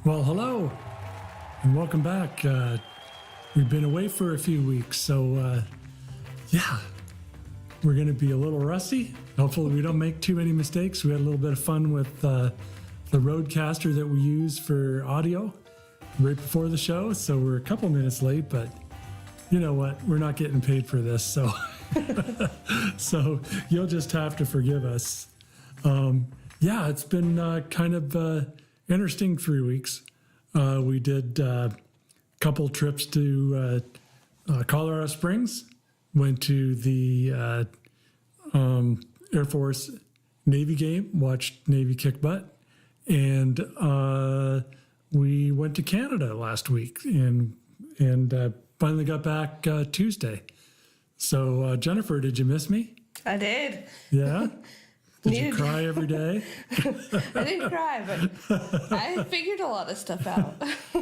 Well, hello, and welcome back. We've been away for a few weeks, so yeah, we're going to be a little rusty. Hopefully we don't make too many mistakes. We had a little bit of fun with the Rodecaster that we use for audio right before the show, so we're a couple minutes late, but you know what? We're not getting paid for this, so so you'll just have to forgive us. Yeah, it's been kind of interesting 3 weeks. We did a couple trips to Colorado Springs, went to the Air Force Navy game, watched Navy kick butt, and we went to Canada last week and finally got back Tuesday. So Jennifer, did you miss me? I did. Yeah? Did you cry every day? I didn't cry, but I figured a lot of stuff out.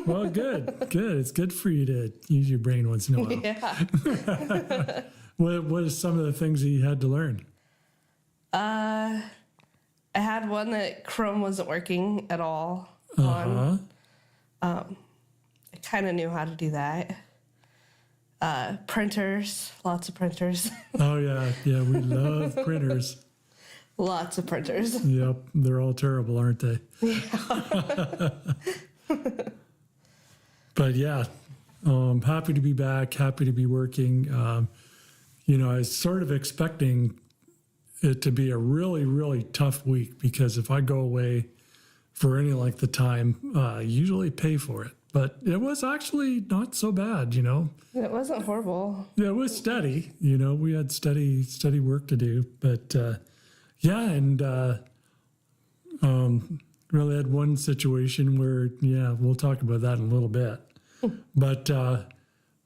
Well, good. It's good for you to use your brain once in a while. Yeah. What are some of the things that you had to learn? I had one that Chrome wasn't working at all on. I kind of knew how to do that. Printers, lots of printers. Oh, yeah, we love printers. Lots of printers. Yep, they're all terrible, aren't they? Yeah. But yeah, happy to be back, happy to be working. I was sort of expecting it to be a really, really tough week because if I go away for any length of time, I usually pay for it. But it was actually not so bad, It wasn't horrible. Yeah, it was steady. We had steady work to do. But yeah, and really had one situation where, we'll talk about that in a little bit. But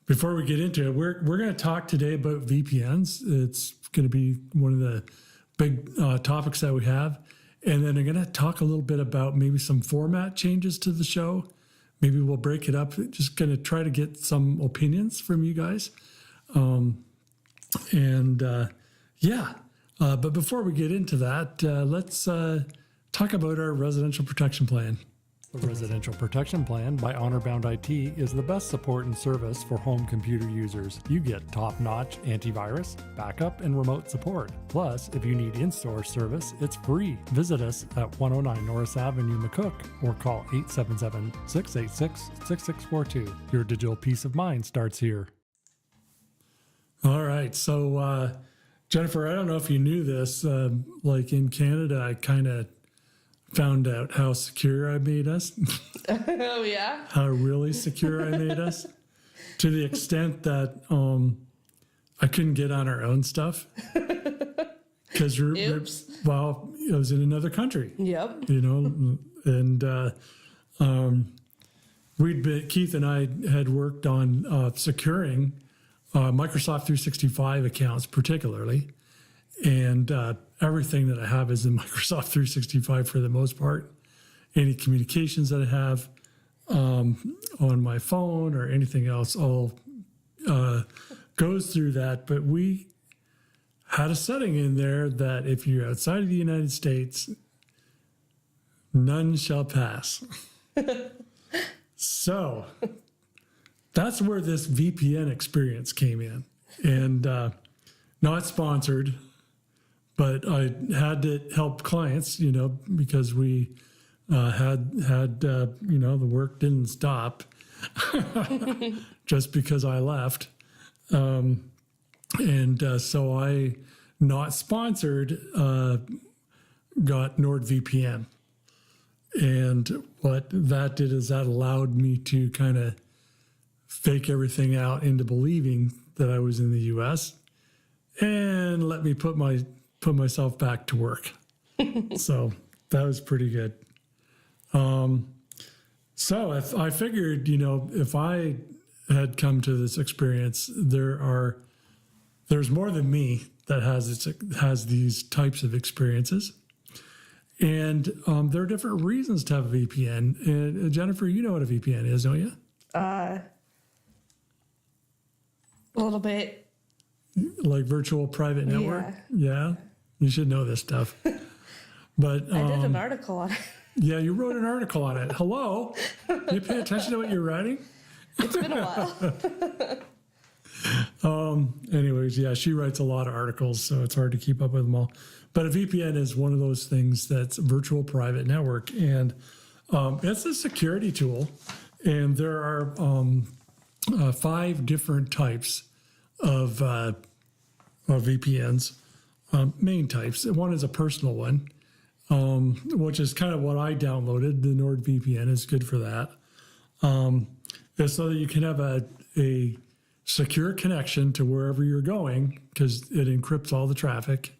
before we get into it, we're going to talk today about VPNs. It's going to be one of the big topics that we have. And then I'm going to talk a little bit about maybe some format changes to the show. Maybe we'll break it up. Just going to try to get some opinions from you guys. But before we get into that, let's talk about our residential protection plan. The Residential Protection Plan by HonorBound IT is the best support and service for home computer users. You get top-notch antivirus, backup, and remote support. Plus, if you need in-store service, it's free. Visit us at 109 Norris Avenue, McCook, or call 877-686-6642. Your digital peace of mind starts here. All right, so Jennifer, I don't know if you knew this, like in Canada, I kind of found out how secure I made us. Oh, yeah? How really secure I made us. To the extent that I couldn't get on our own stuff. Because it was in another country. Yep. And Keith and I had worked on securing Microsoft 365 accounts particularly. And everything that I have is in Microsoft 365 for the most part. Any communications that I have on my phone or anything else all goes through that. But we had a setting in there that if you're outside of the United States, none shall pass. So that's where this VPN experience came in. And not sponsored, but I had to help clients, because we had the work didn't stop just because I left. So I, not sponsored, got NordVPN. And what that did is that allowed me to kind of fake everything out into believing that I was in the U.S. and let me put myself back to work. So that was pretty good. So if I figured, if I had come to this experience, there's more than me that has these types of experiences. And there are different reasons to have a VPN. And Jennifer, you know what a VPN is, don't you? A little bit. Like virtual private network? Yeah. Yeah. You should know this stuff. But I did an article on it. Yeah, you wrote an article on it. Hello? You pay attention to what you're writing? It's been a while. Anyways, yeah, she writes a lot of articles, so it's hard to keep up with them all. But a VPN is one of those things that's a virtual private network, and it's a security tool. And there are 5 different types of VPNs, main types. One is a personal one, which is kind of what I downloaded. The NordVPN is good for that. It's so that you can have a secure connection to wherever you're going, because it encrypts all the traffic,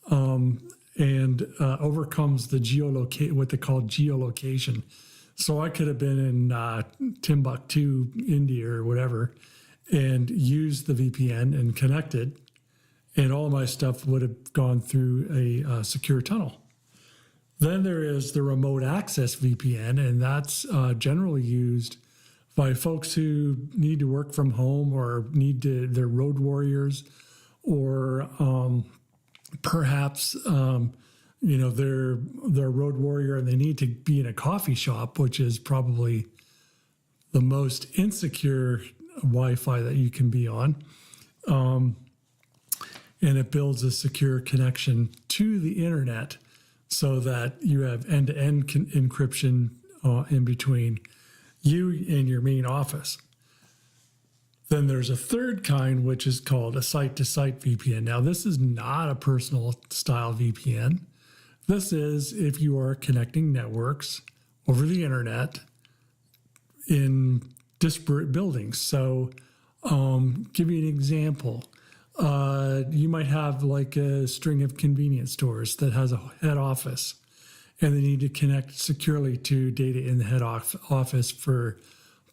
and overcomes the what they call geolocation. So I could have been in Timbuktu, India, or whatever, and used the VPN and connected, and all my stuff would have gone through a secure tunnel. Then there is the remote access VPN, and that's generally used by folks who need to work from home or they're road warriors, or perhaps they're a road warrior and they need to be in a coffee shop, which is probably the most insecure Wi-Fi that you can be on. And it builds a secure connection to the internet so that you have end-to-end encryption in between you and your main office. Then there's a third kind, which is called a site-to-site VPN. Now, this is not a personal style VPN. This is if you are connecting networks over the internet in disparate buildings. So, give you an example. You might have like a string of convenience stores that has a head office, and they need to connect securely to data in the head office for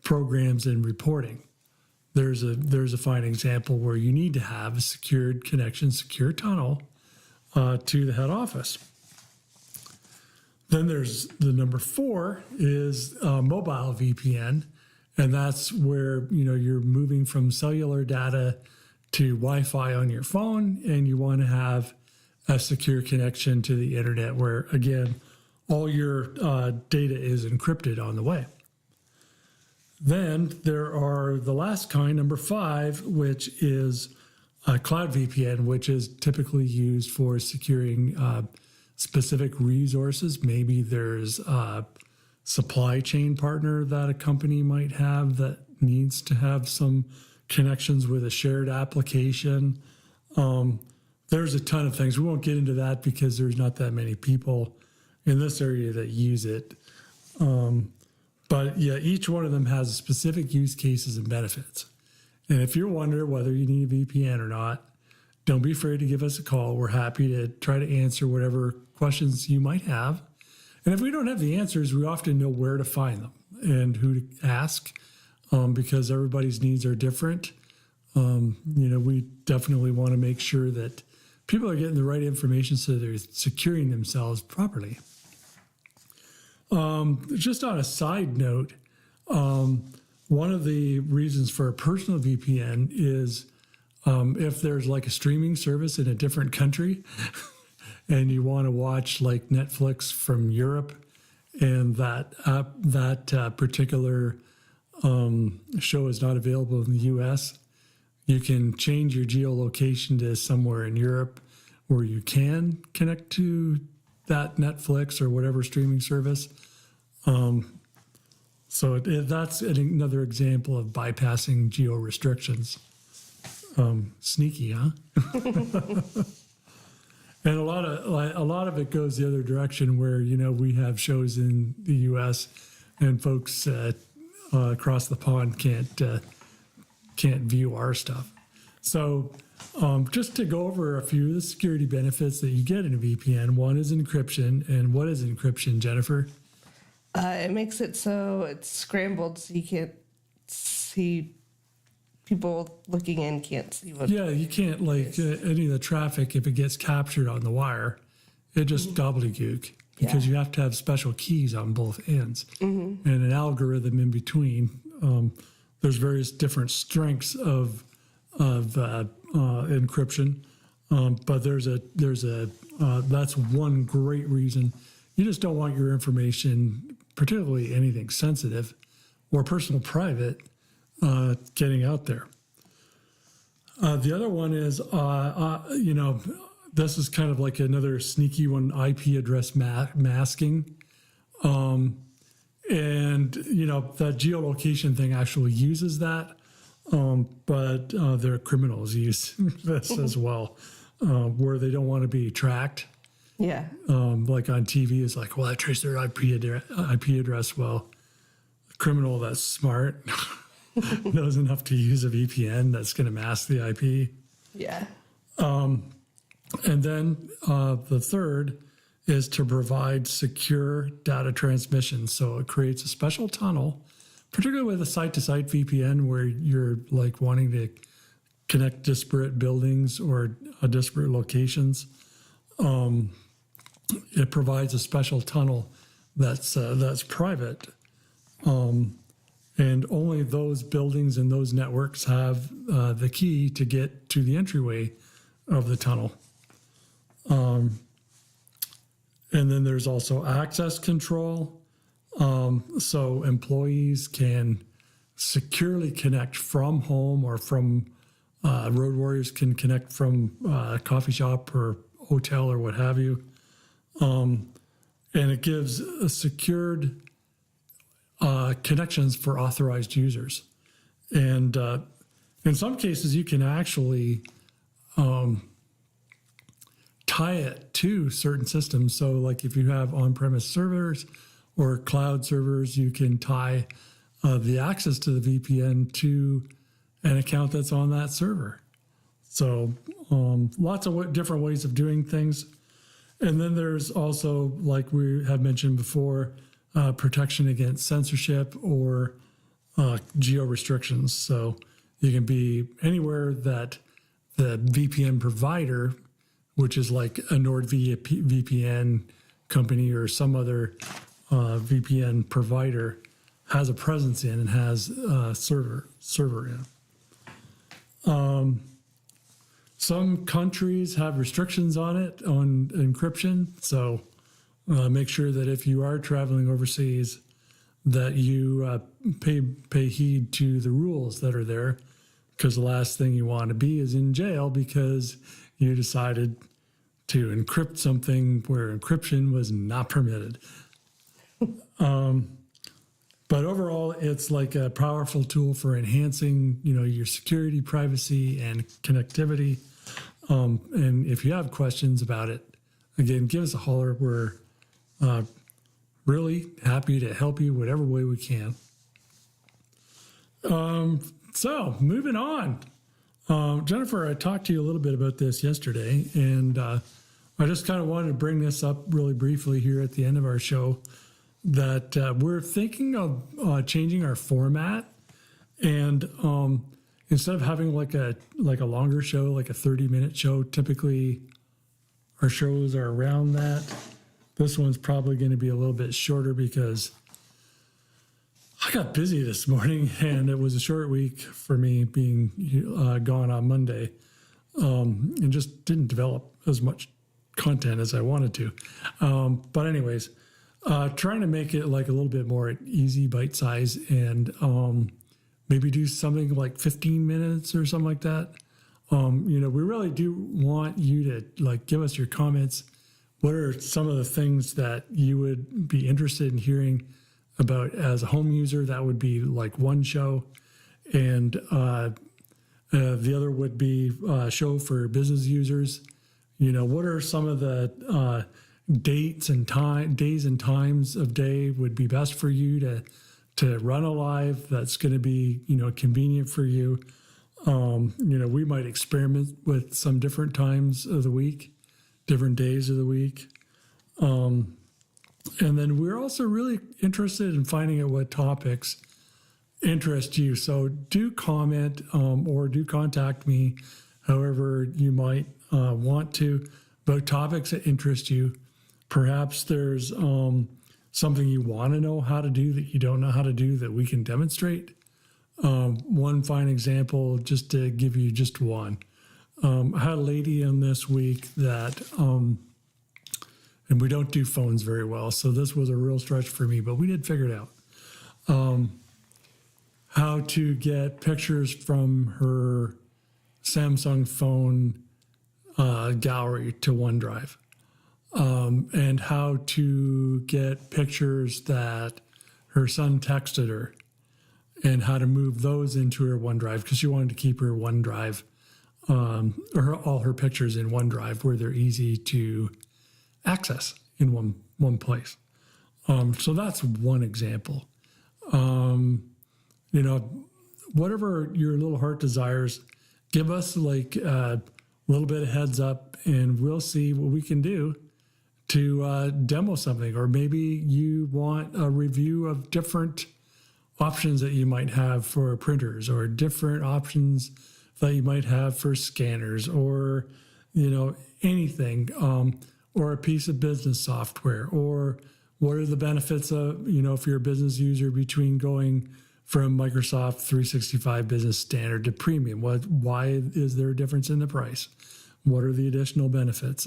programs and reporting. There's a fine example where you need to have a secured connection, secure tunnel to the head office. Then there's the number 4 is mobile VPN, and that's where you're moving from cellular data to Wi-Fi on your phone, and you want to have a secure connection to the internet where, again, all your data is encrypted on the way. Then there are the last kind, number 5, which is cloud VPN, which is typically used for securing specific resources. Maybe there's a supply chain partner that a company might have that needs to have some connections with a shared application. There's a ton of things. We won't get into that because there's not that many people in this area that use it. But yeah, each one of them has specific use cases and benefits. And if you're wondering whether you need a VPN or not, don't be afraid to give us a call. We're happy to try to answer whatever questions you might have. And if we don't have the answers, we often know where to find them and who to ask, because everybody's needs are different. We definitely want to make sure that people are getting the right information so they're securing themselves properly. Just on a side note, one of the reasons for a personal VPN is if there's like a streaming service in a different country and you want to watch like Netflix from Europe, and that particular show is not available in the U.S., you can change your geolocation to somewhere in Europe where you can connect to that Netflix or whatever streaming service. So that's another example of bypassing geo restrictions. Sneaky, huh? And a lot of it goes the other direction, where we have shows in the U.S. and folks across the pond can't view our stuff. So just to go over a few of the security benefits that you get in a VPN. One is encryption. And what is encryption, Jennifer? It makes it so it's scrambled, so you can't see, people looking in can't see what. Yeah, you can't any of the traffic, if it gets captured on the wire, it just gobbledygook, because you have to have special keys on both ends and an algorithm in between. There's various different strengths of encryption, but there's a that's one great reason you just don't want your information, particularly anything sensitive or personal private, getting out there. The other one is, this is kind of like another sneaky one, IP address masking. And, the geolocation thing actually uses that. But there are criminals use this as well, where they don't want to be tracked. Yeah. Like on TV, it's like, well, I traced their IP address. Well, a criminal that's smart knows enough to use a VPN that's going to mask the IP. Yeah. And then the third is to provide secure data transmission. So it creates a special tunnel, particularly with a site-to-site VPN where you're like wanting to connect disparate buildings or disparate locations. It provides a special tunnel that's private, and only those buildings and those networks have the key to get to the entryway of the tunnel. And then there's also access control. So employees can securely connect from home or from road warriors can connect from a coffee shop or hotel or what have you. And it gives a secured connections for authorized users. And in some cases, you can actually tie it to certain systems. So like if you have on-premise servers or cloud servers, you can tie the access to the VPN to an account that's on that server. So lots of different ways of doing things. And then there's also, like we have mentioned before, protection against censorship or geo restrictions. So you can be anywhere that the VPN provider, which is like a NordVPN company or some other VPN provider, has a presence in and has a server in. Some countries have restrictions on it, on encryption. So make sure that if you are traveling overseas, that you pay heed to the rules that are there, because the last thing you want to be is in jail because you decided to encrypt something where encryption was not permitted. But overall, it's like a powerful tool for enhancing, your security, privacy, and connectivity. And if you have questions about it, again, give us a holler. We're really happy to help you whatever way we can. So moving on. Jennifer, I talked to you a little bit about this yesterday, and I just kind of wanted to bring this up really briefly here at the end of our show, that we're thinking of changing our format, and instead of having like a longer show, like a 30-minute show, typically our shows are around that. This one's probably going to be a little bit shorter because I got busy this morning and it was a short week for me being gone on Monday, and just didn't develop as much content as I wanted to. But anyways, trying to make it like a little bit more easy, bite size, and maybe do something like 15 minutes or something like that. We really do want you to like give us your comments. What are some of the things that you would be interested in hearing about as a home user? That would be like one show. And the other would be a show for business users. What are some of the days and times of day would be best for you to run a live that's going to be, convenient for you. We might experiment with some different times of the week, different days of the week. And then we're also really interested in finding out what topics interest you. So do comment or do contact me, however you might want to, about topics that interest you. Perhaps there's something you want to know how to do that you don't know how to do that we can demonstrate. One fine example, just to give you just one. I had a lady in this week that and we don't do phones very well. So this was a real stretch for me, but we did figure it out. How to get pictures from her Samsung phone gallery to OneDrive, and how to get pictures that her son texted her, and how to move those into her OneDrive, because she wanted to keep her OneDrive, or all her pictures in OneDrive where they're easy to access in one place. So that's one example. Whatever your little heart desires, give us like a little bit of heads up, and we'll see what we can do to demo something. Or maybe you want a review of different options that you might have for printers, or different options that you might have for scanners, or anything, or a piece of business software, or what are the benefits of, if you're a business user, between going from Microsoft 365 Business Standard to Premium? Why is there a difference in the price? What are the additional benefits?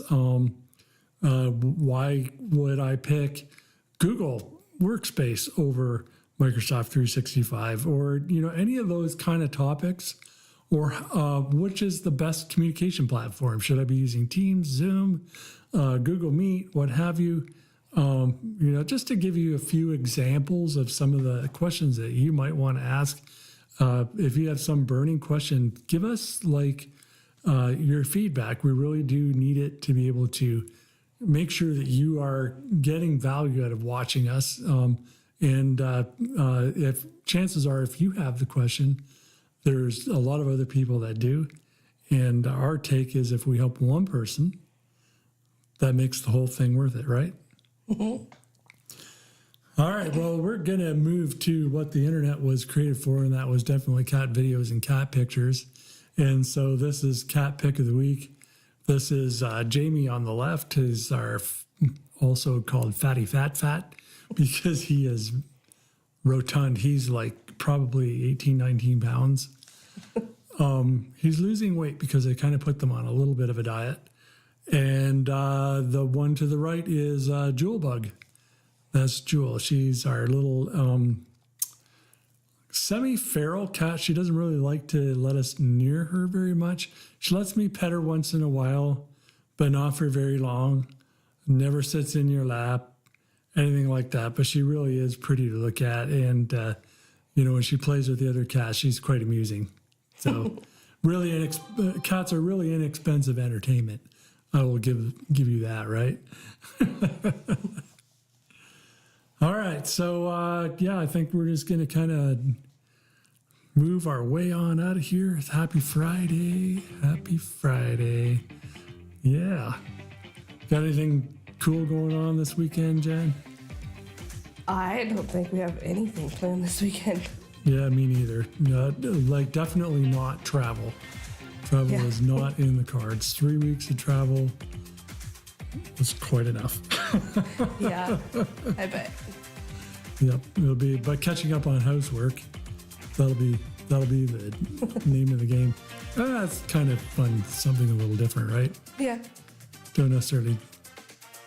Why would I pick Google Workspace over Microsoft 365, or any of those kind of topics? Or which is the best communication platform? Should I be using Teams, Zoom, Google Meet, what have you? Just to give you a few examples of some of the questions that you might want to ask. If you have some burning question, give us your feedback. We really do need it to be able to make sure that you are getting value out of watching us. If chances are, if you have the question, there's a lot of other people that do. And our take is, if we help one person, that makes the whole thing worth it, right? Mm-hmm. All right. Well, we're going to move to what the internet was created for, and that was definitely cat videos and cat pictures. And so this is Cat Pick of the Week. This is Jamie on the left, who's also called Fatty Fat, because he is rotund. He's like probably 18, 19 pounds. He's losing weight because I kind of put them on a little bit of a diet. And the one to the right is Jewel Bug. That's Jewel. She's our little semi-feral cat. She doesn't really like to let us near her very much. She lets me pet her once in a while, but not for very long. Never sits in your lap, anything like that. But she really is pretty to look at. And, when she plays with the other cats, she's quite amusing. So really, cats are really inexpensive entertainment. I will give you that, right? All right. So, I think we're just going to kind of move our way on out of here. Happy Friday. Happy Friday. Yeah. Got anything cool going on this weekend, Jen? I don't think we have anything planned this weekend. Yeah, me neither. Definitely not travel. Travel is not in the cards. 3 weeks of travel was quite enough. Yeah, I bet. Yep, it'll be. But catching up on housework, that'll be the name of the game. That's kind of fun. Something a little different, right? Yeah. Don't necessarily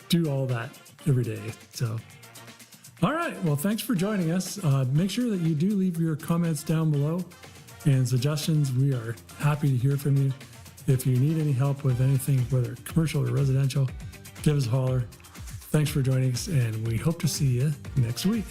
do all that every day. So, all right. Well, thanks for joining us. Make sure that you do leave your comments down below and suggestions. We are happy to hear from you. If you need any help with anything, whether commercial or residential, give us a holler. Thanks for joining us, and we hope to see you next week.